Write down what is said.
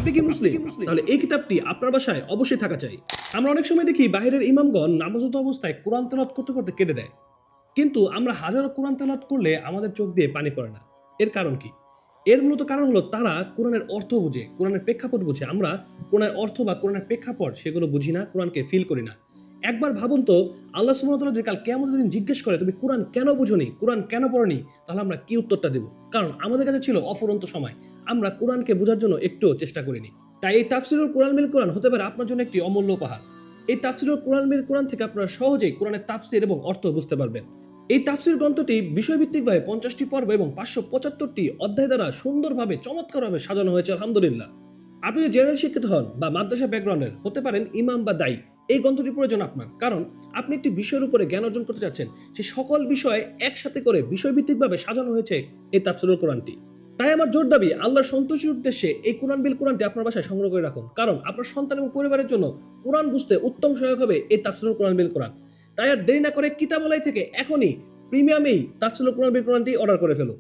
আপনি কি মুসলিম? তাহলে এই কিতাবটি আপনার বাসায় অবশ্যই থাকা চাই। আমরা অনেক সময় দেখি বাহিরের ইমামগণ নামাজরত অবস্থায় কোরআন তেলাওয়াত করতে করতে কেঁদে দেয়, কিন্তু আমরা হাজারো কোরআন তেলাওয়াত করলে আমাদের চোখ দিয়ে পানি পড়ে না। এর কারণ কি? এর মূলত কারণ হলো তারা কোরআনের অর্থ বুঝে, কোরআনের প্রেক্ষাপট বুঝে। আমরা কোরআনের অর্থ বা কোরআনের প্রেক্ষাপট সেগুলো বুঝি না, কোরআনকে ফিল করি না। একবার ভাবুন তো, আল্লাহ সুবহানাহু ওয়া তাআলা যদি কাল কিয়ামতের দিন জিজ্ঞেস করে তুমি কোরআন কেন বুঝোনি, কোরআন কেন পড়োনি, তাহলে আমরা কি উত্তরটা দেব? কারণ আমাদের কাছে ছিল অফুরন্ত সময়, আমরা কোরআনকে বোঝার জন্য একটুও চেষ্টা করিনি। তাই এই তাফসীরুল কোরআন বিল কোরআন হতে পারে আপনার জন্য একটি অমূল্য উপহার। এই তাফসীরুল কোরআন বিল কোরআন থেকে আপনারা সহজেই কোরআনের তাফসীর এবং অর্থ বুঝতে পারবেন। এই তাফসীর গ্রন্থটি বিষয়ভিত্তিকভাবে 50টি পর্ব এবং 575টি অধ্যায় দ্বারা সুন্দরভাবে চমৎকারভাবে সাজানো হয়েছে আলহামদুলিল্লাহ। আপনি যদি জেনারেল শিক্ষিত হন বা মাদ্রাসা ব্যাকগ্রাউন্ডের, হতে পারেন ইমাম বা দায়ী, এই গ্রন্থটি প্রয়োজন আপনার। কারণ আপনি একটি বিষয়ের উপরে জ্ঞান অর্জন করতে যাচ্ছেন, সেই সকল বিষয় একসাথে করে বিষয়ভিত্তিকভাবে সাজানো হয়েছে এই তাফসীরুল কোরআনটি। তাই আমার জোর দাবি, আল্লাহর সন্তুষ্টির উদ্দেশ্যে এই কোরআন বিল কোরআনটি আপনার বাসায় সংগ্রহ করে রাখুন। কারণ আপনার সন্তান এবং পরিবারের জন্য কোরআন বুঝতে উত্তম সহায়ক হবে এই তাফসীরুল কোরআন বিল কোরআন। তাই আর দেরি না করে কিতাবালয় থেকে এখনই প্রিমিয়াম এই তাফসীরুল কোরআন বিল কোরআনটি অর্ডার করে ফেলুন।